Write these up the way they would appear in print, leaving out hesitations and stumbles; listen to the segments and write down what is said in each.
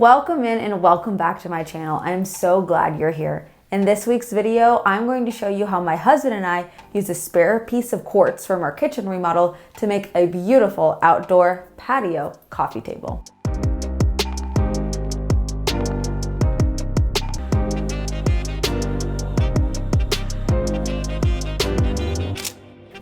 Welcome in and welcome back to my channel. I'm so glad you're here. In this week's video, I'm going to show you how my husband and I use a spare piece of quartz from our kitchen remodel to make a beautiful outdoor patio coffee table.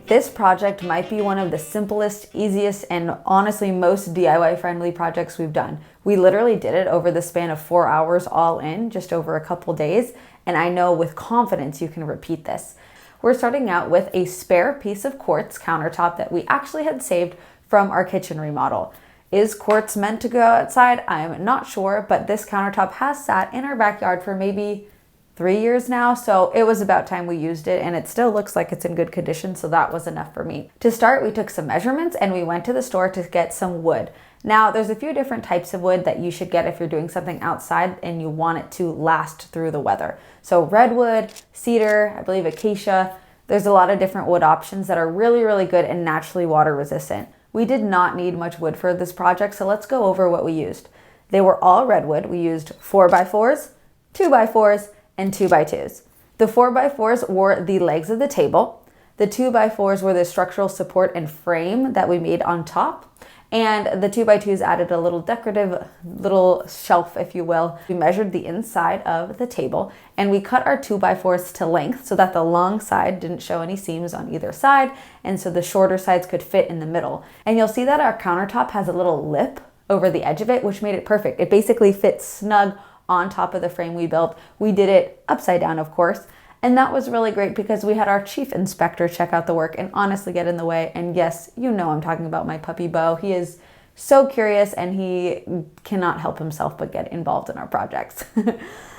This project might be one of the simplest, easiest, and honestly most DIY friendly projects we've done. We literally did it over the span of 4 hours all in, just over a couple days, and I know with confidence you can repeat this. We're starting out with a spare piece of quartz countertop that we actually had saved from our kitchen remodel. Is quartz meant to go outside? I'm not sure, but this countertop has sat in our backyard for maybe 3 years now, so it was about time we used it, and it still looks like it's in good condition, so that was enough for me. To start, we took some measurements and we went to the store to get some wood. Now, there's a few different types of wood that you should get if you're doing something outside and you want it to last through the weather. So redwood, cedar, I believe acacia, there's a lot of different wood options that are really good and naturally water resistant. We did not need much wood for this project, so let's go over what we used. They were all redwood. We used 4x4s, 2x4s, and 2x2s. The 4x4s were the legs of the table. The 2x4s were the structural support and frame that we made on top. And the 2x2s added a little decorative little shelf, if you will. We measured the inside of the table and we cut our 2x4s to length so that the long side didn't show any seams on either side, and so the shorter sides could fit in the middle. And you'll see that our countertop has a little lip over the edge of it, which made it perfect. It basically fits snug on top of the frame we built. We did it upside down, of course, and that was really great because we had our chief inspector check out the work and honestly get in the way. And yes, you know I'm talking about my puppy Bo. He is so curious and he cannot help himself but get involved in our projects.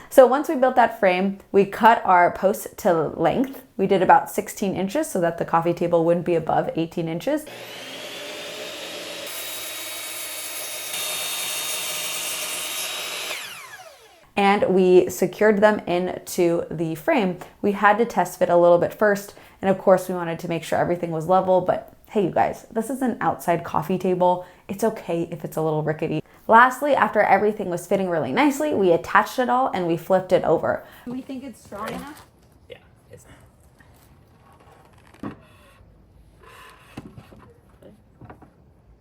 So once we built that frame, we cut our posts to length. We did about 16 inches so that the coffee table wouldn't be above 18 inches. And we secured them into the frame. We had to test fit a little bit first, and of course we wanted to make sure everything was level, but hey you guys, this is an outside coffee table. It's okay if it's a little rickety. Lastly, after everything was fitting really nicely, we attached it all and we flipped it over. Do we think it's strong enough? Yeah. It's...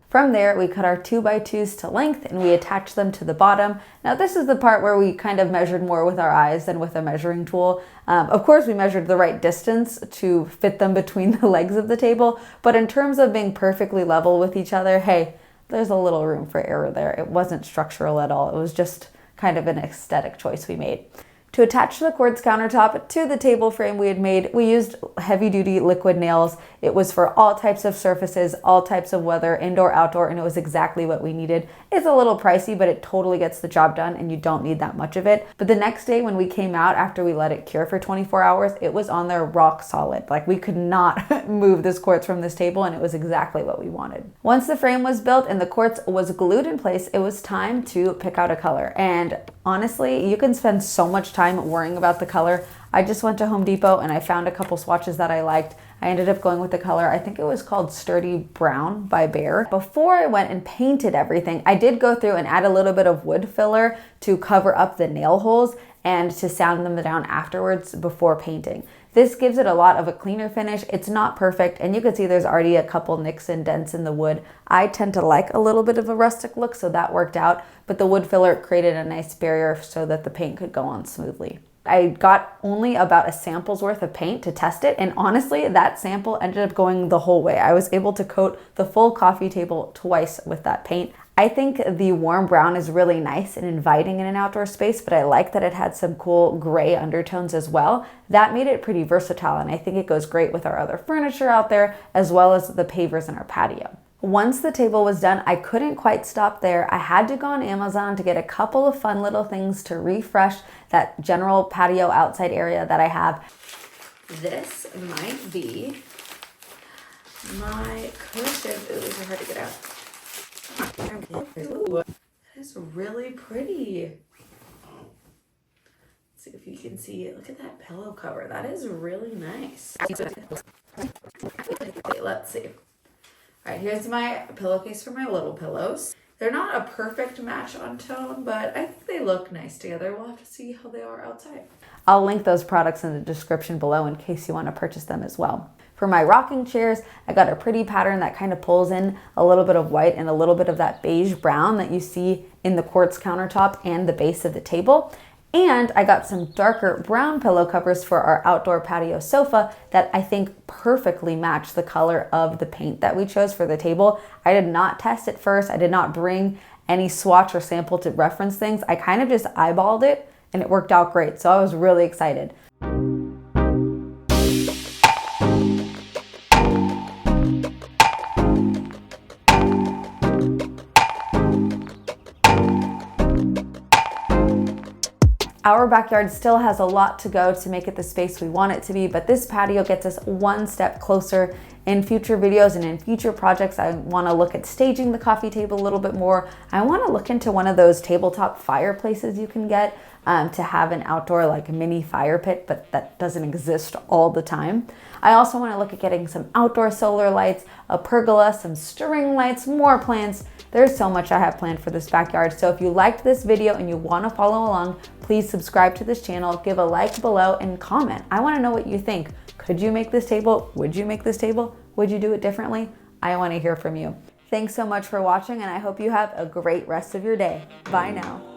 From there, we cut our 2x2s to length and we attached them to the bottom. Now this is the part where we kind of measured more with our eyes than with a measuring tool. Of course, we measured the right distance to fit them between the legs of the table, but in terms of being perfectly level with each other, hey, there's a little room for error there. It wasn't structural at all. It was just kind of an aesthetic choice we made. To attach the quartz countertop to the table frame we had made, we used heavy-duty liquid nails. It was for all types of surfaces, all types of weather, indoor, outdoor, and it was exactly what we needed. It's a little pricey, but it totally gets the job done and you don't need that much of it. But the next day when we came out after we let it cure for 24 hours, it was on there rock solid. Like we could not move this quartz from this table and it was exactly what we wanted. Once the frame was built and the quartz was glued in place, it was time to pick out a color. And honestly, you can spend so much time worrying about the color. I just went to Home Depot and I found a couple swatches that I liked. I ended up going with the color, I think it was called Sturdy Brown by Behr. Before I went and painted everything, I did go through and add a little bit of wood filler to cover up the nail holes and to sand them down afterwards before painting. This gives it a lot of a cleaner finish. It's not perfect, and you can see there's already a couple nicks and dents in the wood. I tend to like a little bit of a rustic look, so that worked out, but the wood filler created a nice barrier so that the paint could go on smoothly. I got only about a sample's worth of paint to test it, and honestly, that sample ended up going the whole way. I was able to coat the full coffee table twice with that paint. I think the warm brown is really nice and inviting in an outdoor space, but I like that it had some cool gray undertones as well. That made it pretty versatile, and I think it goes great with our other furniture out there, as well as the pavers in our patio. Once the table was done, I couldn't quite stop there. I had to go on Amazon to get a couple of fun little things to refresh that general patio outside area that I have. This might be my cushion. Ooh, these are hard to get out. Ooh, that is really pretty. Let's see if you can see it. Look at that pillow cover. That is really nice. Okay, let's see. All right, here's my pillowcase for my little pillows. They're not a perfect match on tone, but I think they look nice together. We'll have to see how they are outside. I'll link those products in the description below in case you want to purchase them as well. For my rocking chairs, I got a pretty pattern that kind of pulls in a little bit of white and a little bit of that beige brown that you see in the quartz countertop and the base of the table. And I got some darker brown pillow covers for our outdoor patio sofa that I think perfectly match the color of the paint that we chose for the table. I did not test it first. I did not bring any swatch or sample to reference things. I kind of just eyeballed it and it worked out great. So I was really excited. Our backyard still has a lot to go to make it the space we want it to be, but this patio gets us one step closer. In future videos and in future projects, I want to look at staging the coffee table a little bit more. I want to look into one of those tabletop fireplaces you can get to have an outdoor like mini fire pit, but that doesn't exist all the time. I also want to look at getting some outdoor solar lights, a pergola, some string lights, more plants. There's so much I have planned for this backyard. So if you liked this video and you want to follow along, please subscribe to this channel, give a like below and comment. I want to know what you think. Could you make this table? Would you make this table? Would you do it differently? I want to hear from you. Thanks so much for watching and I hope you have a great rest of your day. Bye now.